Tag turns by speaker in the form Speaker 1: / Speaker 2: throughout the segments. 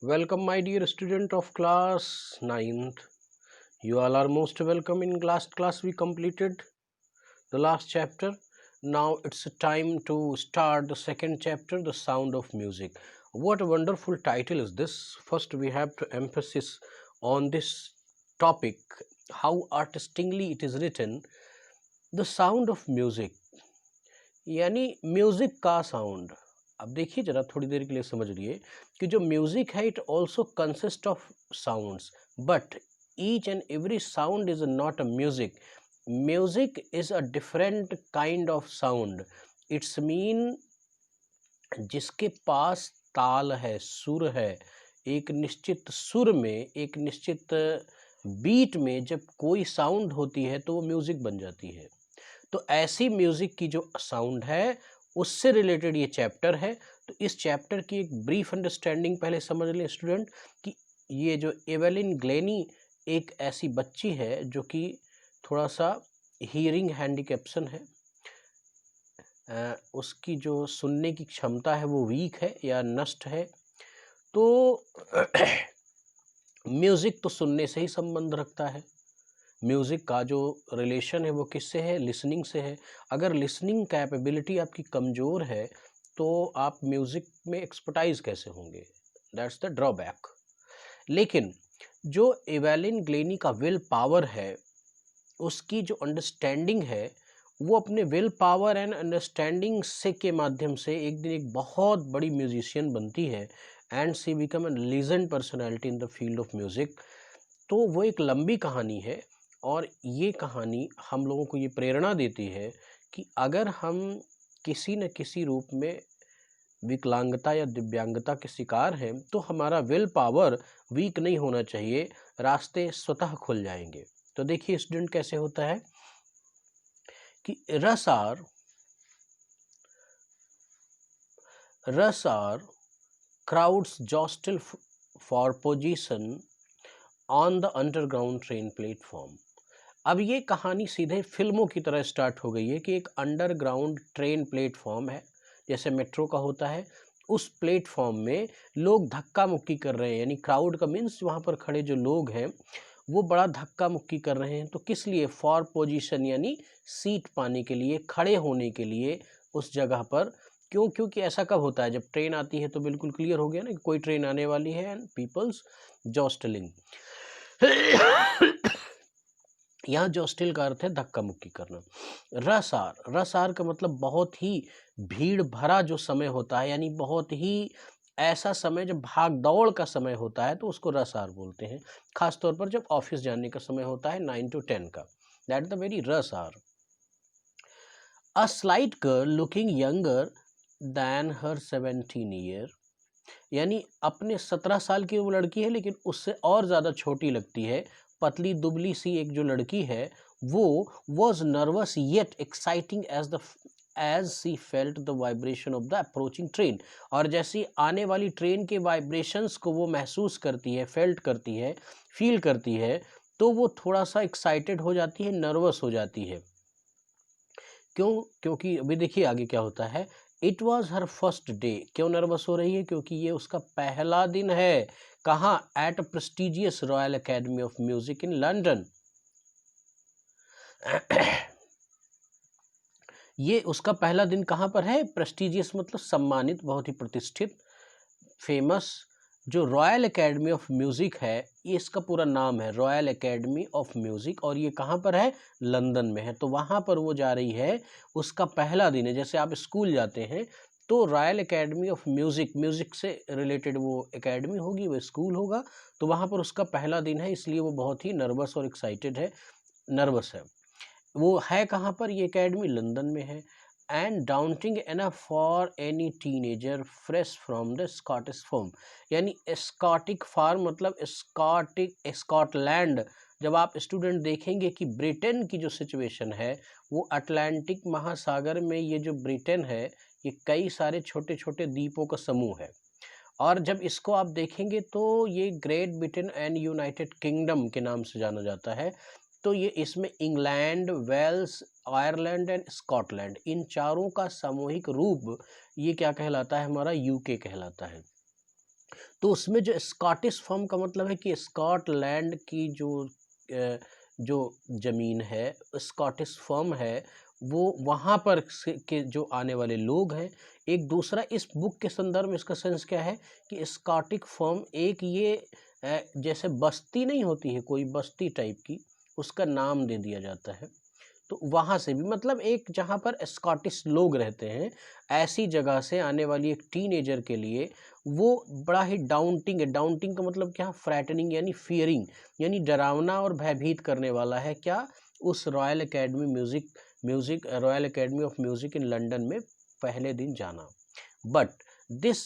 Speaker 1: Welcome, my dear student of class 9th. You all are most welcome. In last class, we completed the last chapter. Now it's time to start the second chapter, The Sound of Music. What a wonderful title is this! First, we have to emphasis on this topic, how artistically it is written. The sound of music, यानी music का sound. अब देखिए जरा थोड़ी देर के लिए समझ लिए कि जो म्यूजिक है it also consist of sounds, but each and every sound is not a music. Music is a different kind of sound. It's mean जिसके पास ताल है, सुर है, एक निश्चित सुर में, एक निश्चित बीट में जब कोई साउंड होती है तो वो म्यूजिक बन जाती है। तो ऐसी म्यूजिक की जो साउंड है उससे रिलेटेड ये चैप्टर है। तो इस चैप्टर की एक ब्रीफ अंडरस्टैंडिंग पहले समझ लें स्टूडेंट कि ये जो एवेलिन ग्लेनी एक ऐसी बच्ची है जो कि थोड़ा सा हियरिंग हैंडिकैप्शन है, उसकी जो सुनने की क्षमता है वो वीक है या नष्ट है। तो म्यूजिक तो सुनने से ही संबंध रखता है। म्यूज़िक का जो रिलेशन है वो किससे है? लिसनिंग से है। अगर लिसनिंग कैपेबिलिटी आपकी कमज़ोर है तो आप म्यूज़िक में एक्सपर्टाइज कैसे होंगे? That's the drawback. लेकिन जो एवेलिन ग्लेनी का विल पावर है, उसकी जो अंडरस्टैंडिंग है, वो अपने विल पावर एंड अंडरस्टैंडिंग से के माध्यम से एक दिन एक बहुत बड़ी म्यूजिशियन बनती है and she become a legend personality in the field of music. तो वो एक लंबी कहानी है और ये कहानी हम लोगों को ये प्रेरणा देती है कि अगर हम किसी न किसी रूप में विकलांगता या दिव्यांगता के शिकार हैं तो हमारा विल पावर वीक नहीं होना चाहिए, रास्ते स्वतः खुल जाएंगे। तो देखिए स्टूडेंट कैसे होता है कि रस are crowds jostle for position on the underground train platform। अब ये कहानी सीधे फिल्मों की तरह स्टार्ट हो गई है कि एक अंडरग्राउंड ट्रेन प्लेटफॉर्म है, जैसे मेट्रो का होता है। उस प्लेटफॉर्म में लोग धक्का मुक्की कर रहे हैं, यानी क्राउड का मीन्स वहाँ पर खड़े जो लोग हैं वो बड़ा धक्का मुक्की कर रहे हैं। तो किस लिए? फॉर पोजीशन, यानी सीट पाने के लिए, खड़े होने के लिए उस जगह पर। क्यों? क्योंकि ऐसा कब होता है? जब ट्रेन आती है तो बिल्कुल क्लियर हो गया ना कि कोई ट्रेन आने वाली है एंड पीपल्स जॉस्टलिंग। यहाँ जॉस्टिल का अर्थ है धक्का मुक्की करना। रस आर का मतलब बहुत ही भीड़ भरा जो समय होता है, यानी बहुत ही ऐसा समय जब भाग दौड़ का समय होता है तो उसको रस आर बोलते हैं। खास तौर पर जब ऑफिस जाने का समय होता है 9 to 10 का, दैट द वेरी रस are. A slight girl looking younger than her 17 year, यानी अपने 17 साल की वो लड़की है लेकिन उससे और ज़्यादा छोटी लगती है, पतली दुबली सी एक जो लड़की है वो was nervous yet exciting as she felt the vibration of the approaching train. और जैसी आने वाली ट्रेन के वाइब्रेशंस को वो महसूस करती है, फेल्ट करती है, फील करती है, तो वो थोड़ा सा एक्साइटेड हो जाती है, नर्वस हो जाती है। क्यों? क्योंकि अभी देखिए आगे क्या होता है। It was her first day. क्यों नर्वस हो रही है? क्योंकि ये उसका पहला दिन है। कहाँ? At a prestigious royal academy of music in London. ये उसका पहला दिन कहाँ पर है? प्रेस्टिजियस मतलब सम्मानित, बहुत ही प्रतिष्ठित, फेमस जो रॉयल एकेडमी ऑफ म्यूज़िक है, ये इसका पूरा नाम है रॉयल एकेडमी ऑफ म्यूज़िक, और ये कहाँ पर है? लंदन में है। तो वहाँ पर वो जा रही है, उसका पहला दिन है। जैसे आप स्कूल जाते हैं तो royal academy of music, music से रिलेटेड वो एकेडमी होगी, वो स्कूल होगा, तो वहाँ पर उसका पहला दिन है, इसलिए वो बहुत ही नर्वस और एक्साइटेड है, नर्वस है। वो है कहाँ पर? ये एकेडमी लंदन में है। And daunting enough for any teenager fresh from the Scottish form, यानी स्कॉटिक फार्म मतलब स्कॉटलैंड। जब आप स्टूडेंट देखेंगे कि ब्रिटेन की जो सिचुएशन है वो अटलांटिक महासागर में, ये जो ब्रिटेन है ये कई सारे छोटे छोटे द्वीपों का समूह है। और जब इसको आप देखेंगे तो ये Great Britain and United Kingdom के नाम से जाना जाता है। तो ये इसमें England, Wales, Ireland and Scotland, इन चारों का सामूहिक रूप ये क्या कहलाता है? हमारा यूके कहलाता है। तो उसमें जो स्कॉटिश फॉर्म का मतलब है कि स्कॉटलैंड की जो ज़मीन है, स्कॉटिश फॉर्म है, वो वहाँ पर से के जो आने वाले लोग हैं। एक दूसरा इस बुक के संदर्भ में इसका सेंस क्या है कि स्कॉटिक फॉर्म एक ये जैसे बस्ती नहीं होती है कोई बस्ती टाइप की, उसका नाम दे दिया जाता है। तो वहाँ से भी मतलब एक जहाँ पर स्कॉटिश लोग रहते हैं, ऐसी जगह से आने वाली एक टीनेजर के लिए वो बड़ा ही डाउंटिंग है। डाउंटिंग का मतलब क्या? फ्रैटनिंग यानी फियरिंग, यानी डरावना और भयभीत करने वाला है। क्या? उस royal academy royal academy of music in London में पहले दिन जाना। But this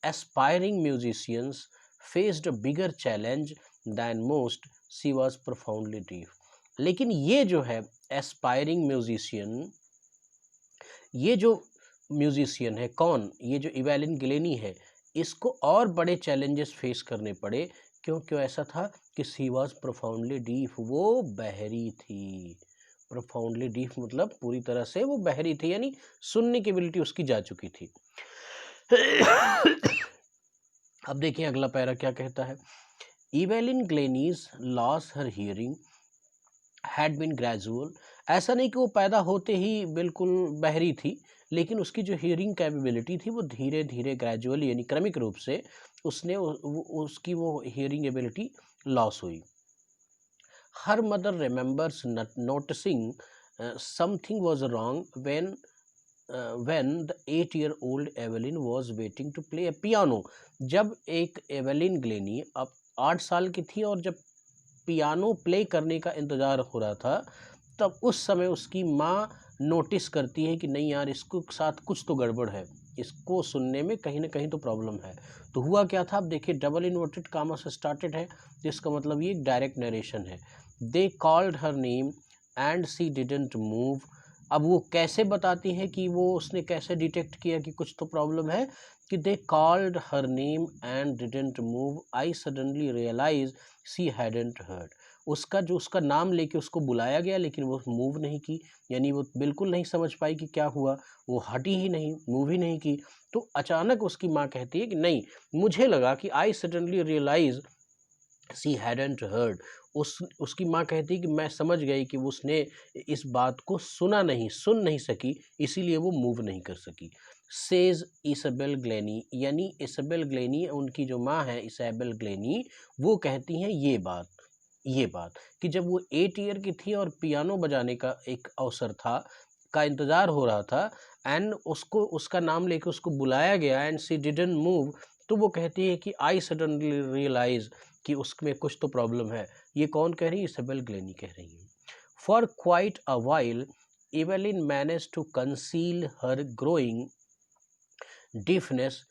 Speaker 1: aspiring musicians faced a bigger challenge than most. She was profoundly deaf. लेकिन ये जो है एस्पायरिंग म्यूजिशियन, ये जो म्यूजिशियन है कौन? ये जो इवैलिन गिलेनी है, इसको और बड़े चैलेंजेस फेस करने पड़े। क्यों ऐसा था कि सी वॉज प्रोफाउंडली डीफ, वो बहरी थी। प्रोफाउंडली डीफ मतलब पूरी तरह से वो बहरी थी, यानी सुनने की एबिलिटी उसकी जा चुकी थी। अब देखिए अगला पैरा क्या कहता है। Evelyn Glennie's loss her hearing had been gradual. ऐसा नहीं कि वो पैदा होते ही बिल्कुल बहरी थी, लेकिन उसकी जो हियरिंग कैपेबिलिटी थी वो धीरे धीरे ग्रेजुअली यानी क्रमिक रूप से उसकी वो हियरिंग एबिलिटी लॉस हुई। Her mother remembers noticing something was wrong when the 8-year-old Evelyn was waiting to play a piano। जब एक एवेलिन ग्लेनी अब 8 साल की थी और जब पियानो प्ले करने का इंतज़ार हो रहा था, तब उस समय उसकी माँ नोटिस करती है कि नहीं यार, इसको साथ कुछ तो गड़बड़ है, इसको सुनने में कहीं ना कहीं तो प्रॉब्लम है। तो हुआ क्या था? अब देखिए डबल इन्वर्टेड कामा से स्टार्टेड है, जिसका मतलब ये डायरेक्ट नरेशन है। दे called her name and C didn't move. अब वो कैसे बताती हैं कि वो उसने कैसे डिटेक्ट किया कि कुछ तो प्रॉब्लम है? कि they called her name and didn't move, I suddenly realise she hadn't heard. उसका नाम लेके उसको बुलाया गया, लेकिन वो मूव नहीं की, यानी वो बिल्कुल नहीं समझ पाई कि क्या हुआ। वो हटी ही नहीं, मूव ही नहीं की। तो अचानक उसकी माँ कहती है कि नहीं, मुझे लगा कि I suddenly realise she hadn't heard. उसकी माँ कहती है कि मैं समझ गई कि उसने इस बात को सुन नहीं सकी, इसीलिए वो मूव नहीं कर सकी। सेज इसाबेल ग्लेनी, यानी इसाबेल ग्लेनी उनकी जो माँ है इसाबेल ग्लेनी, वो कहती हैं ये बात कि जब वो 8 ईयर की थी और पियानो बजाने का एक अवसर था, का इंतज़ार हो रहा था, एंड उसको उसका नाम लेके उसको बुलाया गया एंड शी डिडंट मूव। तो वो कहती है कि आई सडनली रियलाइज कि उसमें कुछ तो प्रॉब्लम है। ये कौन कह रही है? इसाबेल ग्लेनी कह रही है। For quite a while Evelyn manage to conceal her growing deafness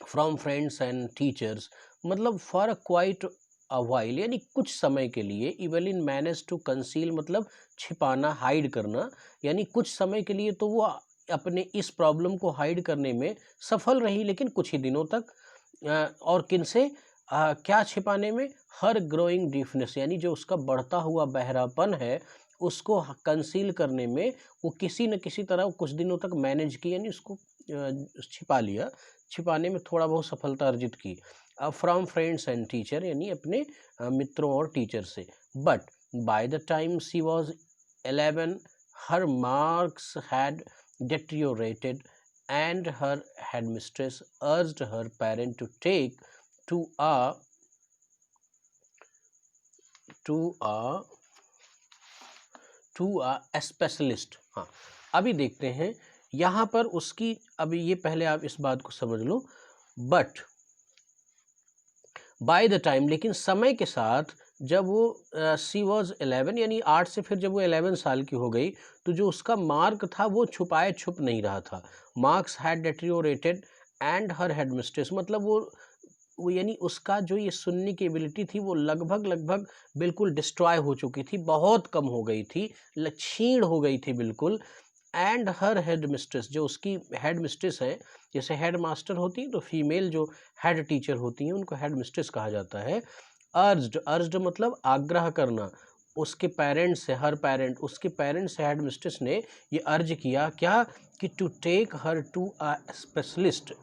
Speaker 1: from friends and teachers. मतलब फॉर क्वाइट अ वाइल यानी कुछ समय के लिए, इवेलिन मैनेज टू कंसील मतलब छिपाना, हाइड करना, यानी कुछ समय के लिए तो वो अपने इस प्रॉब्लम को हाइड करने में सफल रही, लेकिन कुछ ही दिनों तक। और किनसे? क्या छिपाने में? हर ग्रोइंग डीफनेस, यानी जो उसका बढ़ता हुआ बहरापन है उसको कंसील करने में वो किसी न किसी तरह कुछ दिनों तक मैनेज की, यानी उसको छिपा लिया, छिपाने में थोड़ा बहुत सफलता अर्जित की। फ्रॉम फ्रेंड्स एंड टीचर, यानी अपने मित्रों और टीचर से। But by the time she was 11 her marks had deteriorated and her headmistress urged her parent to take to a to a to a specialist. हाँ, अभी देखते हैं यहाँ पर उसकी, अभी ये पहले आप इस बात को समझ लो। बट बाय द टाइम, लेकिन समय के साथ, जब वो सी वॉज 11 यानी 8 से फिर जब वो 11 साल की हो गई, तो जो उसका मार्क था वो छुपाए छुप नहीं रहा था। Marks had deteriorated and her headmistress, मतलब वो यानी उसका जो ये सुनने की एबिलिटी थी वो लगभग बिल्कुल डिस्ट्रॉय हो चुकी थी, बहुत कम हो गई थी, क्षीण हो गई थी बिल्कुल। एंड हर हेड मिस्ट्रेस, जो उसकी हेड मिस्ट्रेस है, जैसे हेड मास्टर होती है तो फीमेल जो हेड टीचर होती हैं उनको हेड मिस्ट्रेस कहा जाता है। अर्ज्ड मतलब आग्रह करना, उसके पेरेंट्स से, हर पेरेंट, उसके पेरेंट्स से हेड मिस्ट्रेस ने ये अर्ज किया क्या? कि to take her to a specialist,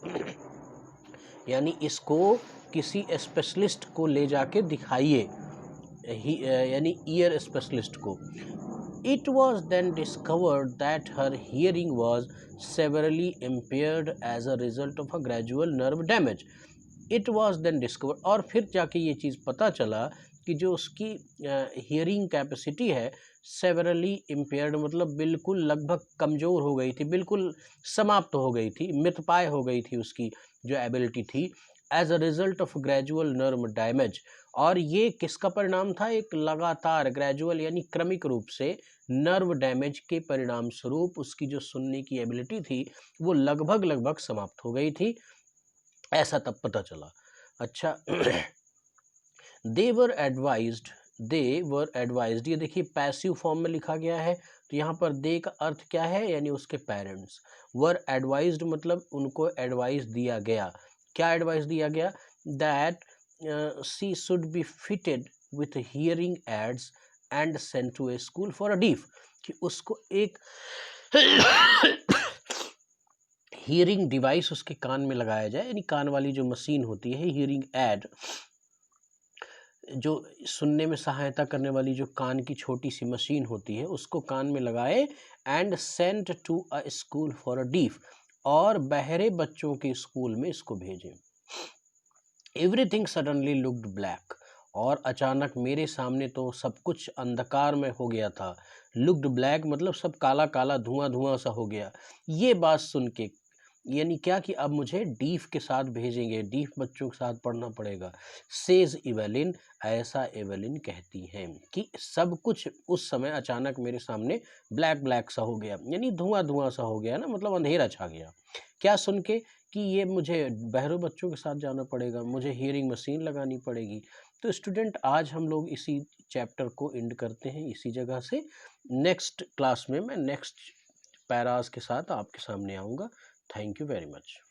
Speaker 1: यानी इसको किसी स्पेशलिस्ट को ले जाके दिखाइए, यानी ईयर स्पेशलिस्ट को। It was then discovered that her hearing was severely impaired as a result of a gradual nerve damage. It was then discovered, और फिर जाके ये चीज़ पता चला कि जो उसकी हियरिंग कैपेसिटी है सेवरली इम्पेयर्ड मतलब बिल्कुल लगभग कमज़ोर हो गई थी, बिल्कुल समाप्त हो गई थी, मृतपाय हो गई थी उसकी जो एबिलिटी थी, as a result of gradual nerve damage. और ये किसका परिणाम था? एक लगातार ग्रेजुअल यानी क्रमिक रूप से नर्व डैमेज के परिणाम स्वरूप उसकी जो सुनने की एबिलिटी थी वो लगभग समाप्त हो गई थी, ऐसा तब पता चला। अच्छा दे वर एडवाइज्ड, ये देखिए पैसिव फॉर्म में लिखा गया है, तो यहाँ पर दे का अर्थ क्या है? यानी उसके पेरेंट्स। वर एडवाइज्ड मतलब उनको एडवाइस दिया गया। क्या एडवाइस दिया गया? That she should be fitted with hearing aids and sent to a school for a deaf, कि उसको एक हियरिंग डिवाइस उसके कान में लगाया जाए, यानी कान वाली जो मशीन होती है हियरिंग एड, जो सुनने में सहायता करने वाली जो कान की छोटी सी मशीन होती है उसको कान में लगाए, and sent to a school for a deaf, और बहरे बच्चों के स्कूल में इसको भेजें। एवरीथिंग सडनली लुक्ड ब्लैक, और अचानक मेरे सामने तो सब कुछ अंधकार में हो गया था। लुक्ड ब्लैक मतलब सब काला काला धुआं धुआं सा हो गया। ये बात सुन के यानी क्या कि अब मुझे डीफ के साथ भेजेंगे, डीफ बच्चों के साथ पढ़ना पड़ेगा। सेज इवेलिन, ऐसा एवेलिन कहती हैं कि सब कुछ उस समय अचानक मेरे सामने ब्लैक ब्लैक सा हो गया, यानी धुआं धुआं सा हो गया ना, मतलब अंधेरा छा गया। क्या सुन के? कि ये मुझे बहरे बच्चों के साथ जाना पड़ेगा, मुझे हियरिंग मशीन लगानी पड़ेगी। तो स्टूडेंट आज हम लोग इसी चैप्टर को एंड करते हैं इसी जगह से। नेक्स्ट क्लास में मैं नेक्स्ट पैराज के साथ आपके सामने आऊँगा। Thank you very much.